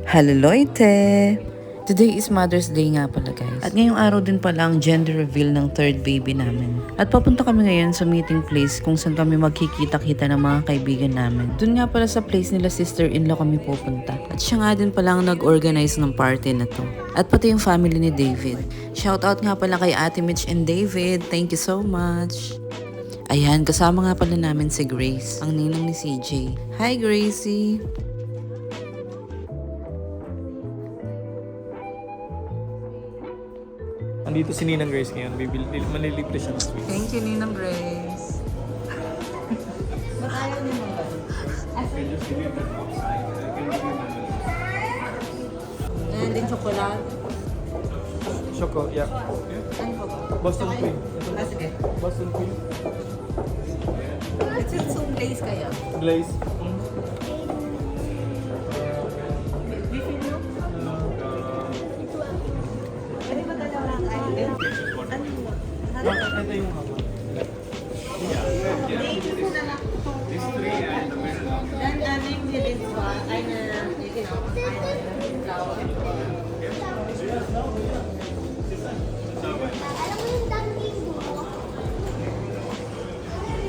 Hello Loite! Today is Mother's Day nga pala guys. At ngayong araw din pala ang gender reveal ng third baby namin. At papunta kami ngayon sa meeting place kung saan kami magkikita-kita ng mga kaibigan namin. Doon nga pala sa place nila sister-in-law kami pupunta. At siya nga din pala ang nag-organize ng party na to. At pati yung family ni David. Shoutout nga pala kay Ate Mitch and David. Thank you so much! Ayan, kasama nga pala namin si Grace, ang ninang ni CJ. Hi Gracie! Andito si Ninang Grace ngayon. Malilibre siya ng sweets. Thank you, Ninang Grace. And din chocolate. Choco, yeah. Ano ba ba? Boston Cream. Sige. Boston Cream. It's yung glaze kaya. Glaze. Ito yung hama.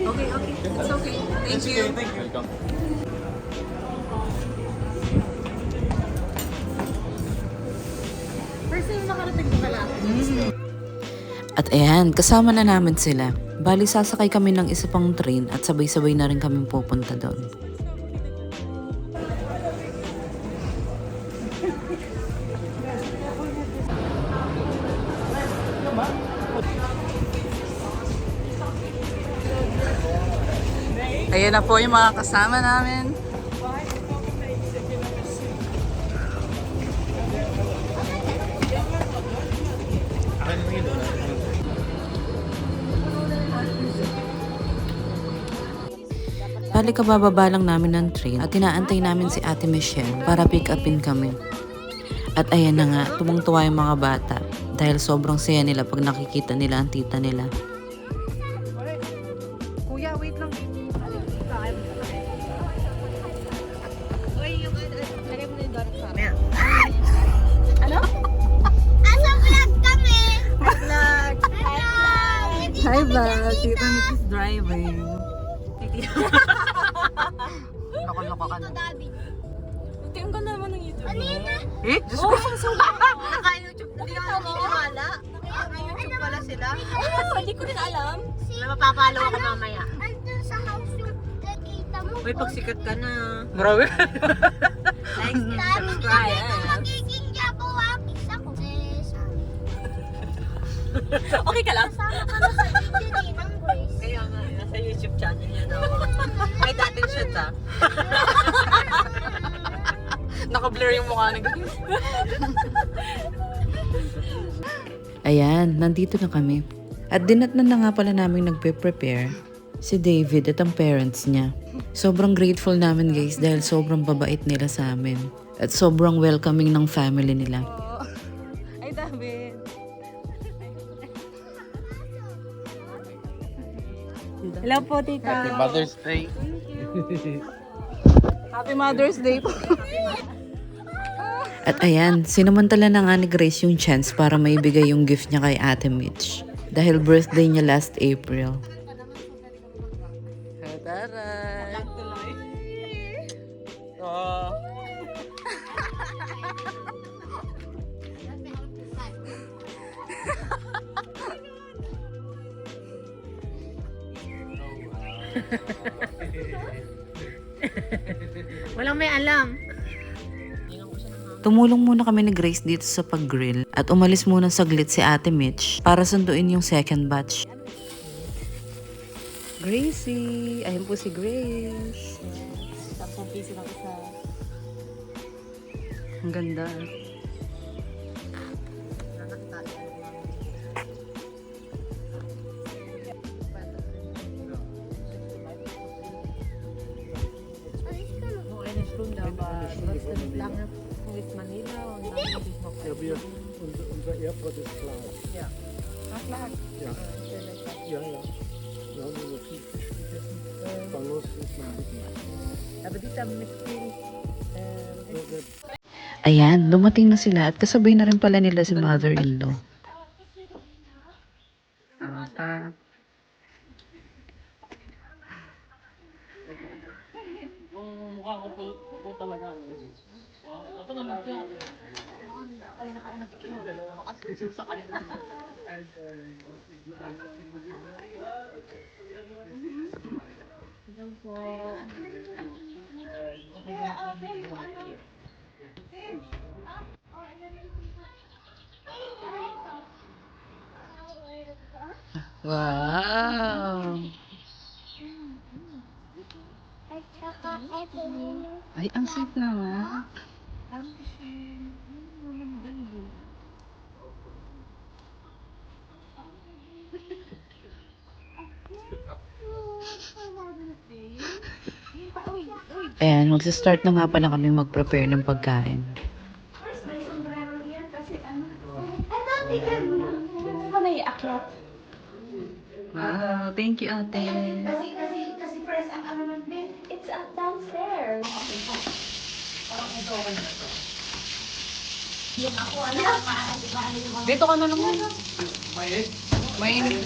Okay, okay. It's okay. Thank you. Thank you. Welcome. First time nakarating ko pala. At ayan, kasama na namin sila. Bali, sasakay kami ng isa pang train at sabay-sabay na rin kami pupunta doon. Ayan na po yung mga kasama namin. Bali kabababa lang namin ng train at inaantay namin si Ate Michelle para pick upin kami. At ayan na nga, tumang-tuwa yung mga bata dahil sobrang saya nila pag nakikita nila ang tita nila. Kuya, wait lang. Uy, yung lagay mo na yung donut sa amin. Ano? Asa vlog kami? Vlog! Hi ba? Tita Mitch is driving. Loko-loko ka na. Ito yung ganda naman ng YouTube. Kanina. Eh? Diyos ko. Naka-YouTube. Hindi ako naniniwala. Naka-YouTube pala sila. Hindi ko rin alam. Mapapalo ako mamaya. Andun sa house yung nakita mo. Uy, pagsikat ka na. Grabe. Like and subscribe. Magiging Jabawakis ako. Okay ka lang? Kasama ka na sa video ni ng Grace. Kaya nga, nasa YouTube channel niya daw. May dating shoot ah. Naka-blur yung mukha ni Grace. Ayan, nandito na kami. At dinatnan na nga pala namin nagpe-prepare si David at ang parents niya. Sobrang grateful namin guys dahil sobrang babait nila sa amin. At sobrang welcoming ng family nila. Ay, David. Hello po, tita. Happy Mother's Day. Happy Mother's Day po. At ayan, sinamantala na nga ni Grace yung chance para maibigay yung gift niya kay Ate Mitch. Dahil birthday niya last April. Taray! Oh. Walang may alam. Tumulong muna kami ni Grace dito sa pag-grill at umalis muna saglit si Ate Mitch para sunduin yung second batch. Gracie! Ayun po si Grace. 10 piso lang isa. Ang ganda. Manila und Ja, unser Airport ist klar. Ja. Ach, klar. Ja. Ja, ja. Wir haben nur viel Fisch gegessen. Bangos ist noch nicht. Aber die haben mit viel Ayan, dumating na sila at kasabay na rin pala nila si mother-in-law. Wow! Ay, ang sweet naman. Ayan, magsa-start na nga pala kami mag-prepare ng pagkain. Wow, thank you, ate. Kasi press ang ano nun din. It's up downstairs. Dito ka na naman. Mainit.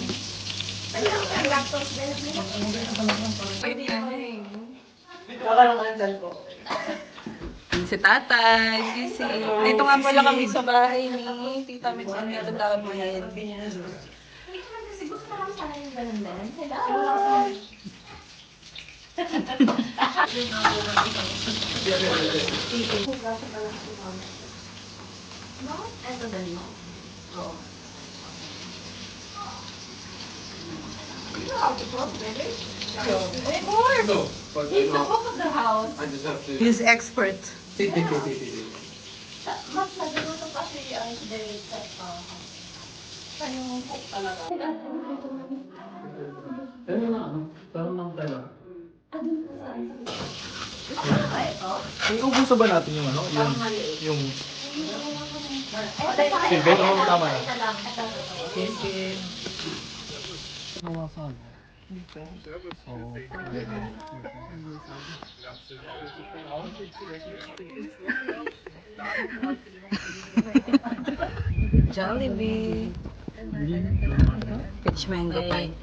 Si tatay, busy. Dito nga pala kami sa bahay ni Tita Mitch and Tita David. He's expert. Iubuso ba natin yung ano? Yung silbet o tama na? Hawasan. Oh. Jollibee. Peach mango pie.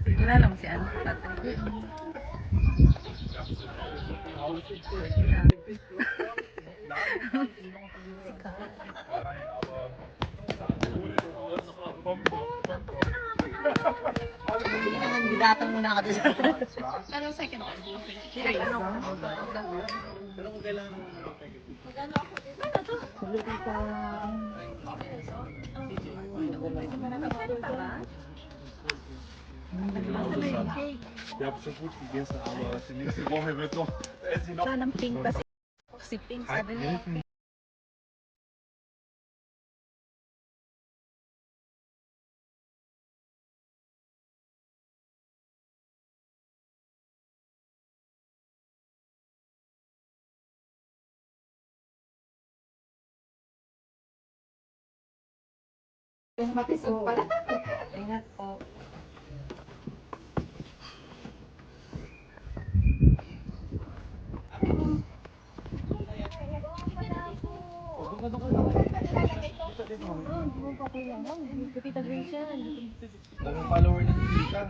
Kilala mo si ano? Tatay. Bidatang muna ka doon. Ich habe schon gut gegessen, aber die nächste Woche wird noch, da esse ich noch. Sanang pink kasi. Si pink sabi niya. Mapisog pala. Ingat po. Ang follower ni Tita.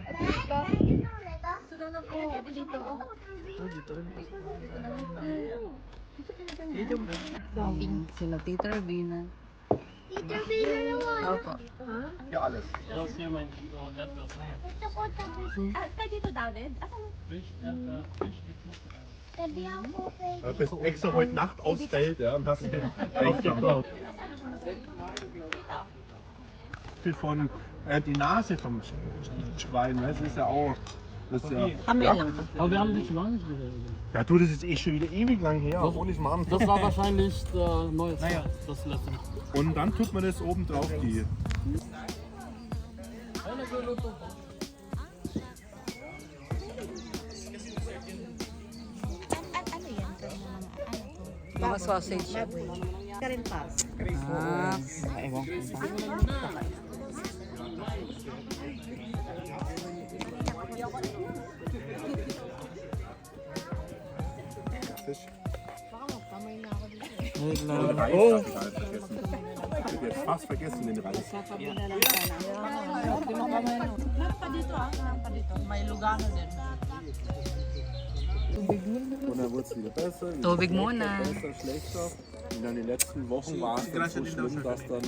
Dito na po. Dito. Dito rin. Sila Tita Ravina. Tita Bina naman. Opo. Ja, alles. Kaya dito, David? Du bist extra heute Nacht aufs Feld, ja, und hast recht gebaut. Von die Nase vom Schwein, ne? Das ist ja auch. Das ist ja, ja. Aber wir haben nicht lange nicht wieder. Ja, du, das ist eh schon wieder ewig lang her, ohne es machen. Das war wahrscheinlich der neue das letzte. Und dann tut man das oben drauf, die. Mga sausage. Karin pass. Ah, ewan ko. Reis habe ich gerade vergessen. Ich habe jetzt fast vergessen den Reis. Und dann wurde es wieder besser. Tubig muna. Besser, schlechter. Und dann die letzten Wochen war es dann so schlimm, dass dann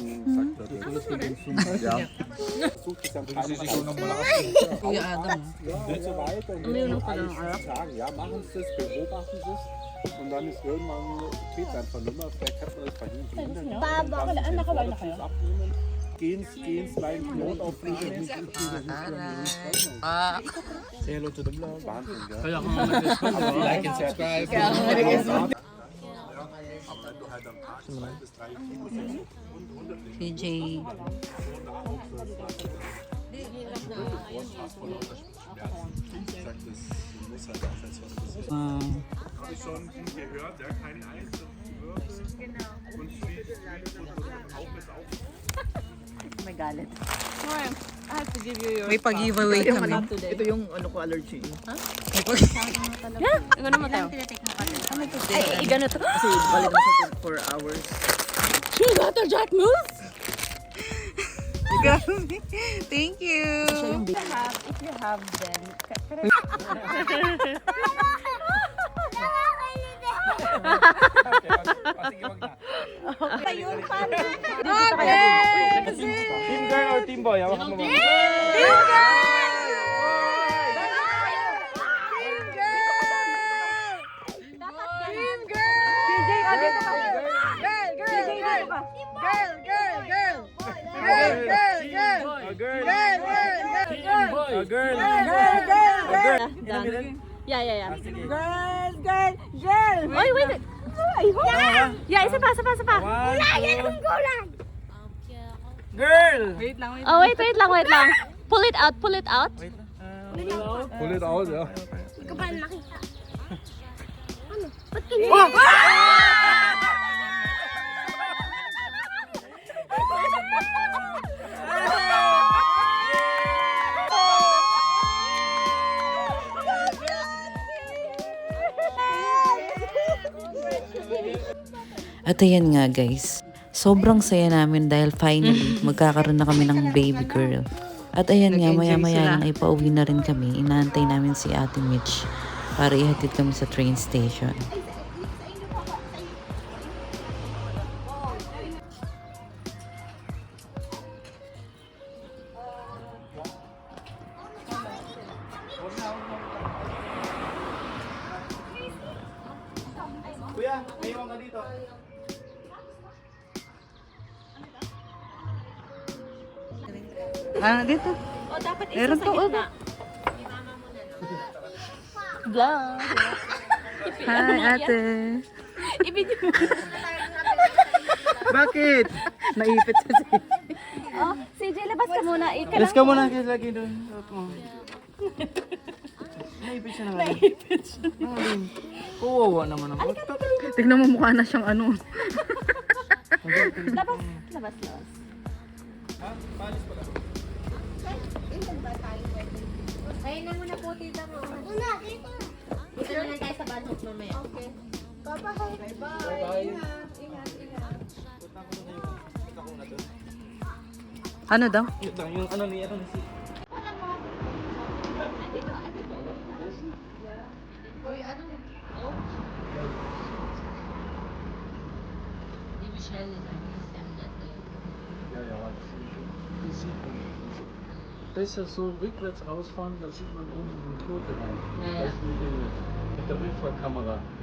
sagt er, ja. Sucht es dann keine Kuya Adam. und so weiter. Und dann alle sagen, ja, machen Sie es, beobachten Sie es. Und dann ist irgendwann, geht es einfach nicht mehr. Vielleicht hat man das verhindern. Abnehmen. Gehen Sie bei den Notauflegen. Say hello to the vlog. Wahnsinn, gell? Kaya kung nag-subscribe, like and subscribe. Aber wenn du halt am Tag 2 bis 3 Kilo isst und unterschiedlich PJ. Habe ich schon gehört, ja, kein Eis, und viel auch ist auch. May galit. May pag-giveaway kami. Ito yung ano ko allergy. Ano mo tayo? Ay, gano'n to. Kasi balik na siya 4 hours. She got the Jack Moose? Thank you. If you have them. Ayun, paano? Team girl or team boy? Hawakan mo ba? Yeah. Girl! Oy, wait! Yeah, isa pa. Wala, yan ang gulang! Girl! Oh, wait lang. Pull it out. Pull it out, ja. Hindi ko pa nakita. Ano? Ba't ganyan? At ayan nga guys, sobrang saya namin dahil finally magkakaroon na kami ng baby girl. At ayan nga, maya-maya lang ay pauwi na rin kami. Inaantay namin si Ate Mitch para ihatid kami sa train station. Kuya, may iwan ka dito. Dito. O, dapat isa Meron sa to, gitna. Vlog. Hi, Ate. Ibigay mo. Bakit? Naipit sa siya. Oh, CJ, labas ka muna. Alas ka muna kasi lagi doon. Naipit siya naman. Kuwawa naman ako. Tignan mo mukha na siyang ano. Labas. Ayun na muna po, tita mo. Una, dito. Dito na lang tayo sa banhok mamaya. Okay. Bye-bye. Ingat. Ano daw? Yung ano ni si... Das ist ja so rückwärts rausfahren, da sieht man oben den Knoten rein. Ja. Das ist mit der Rückfahrkamera.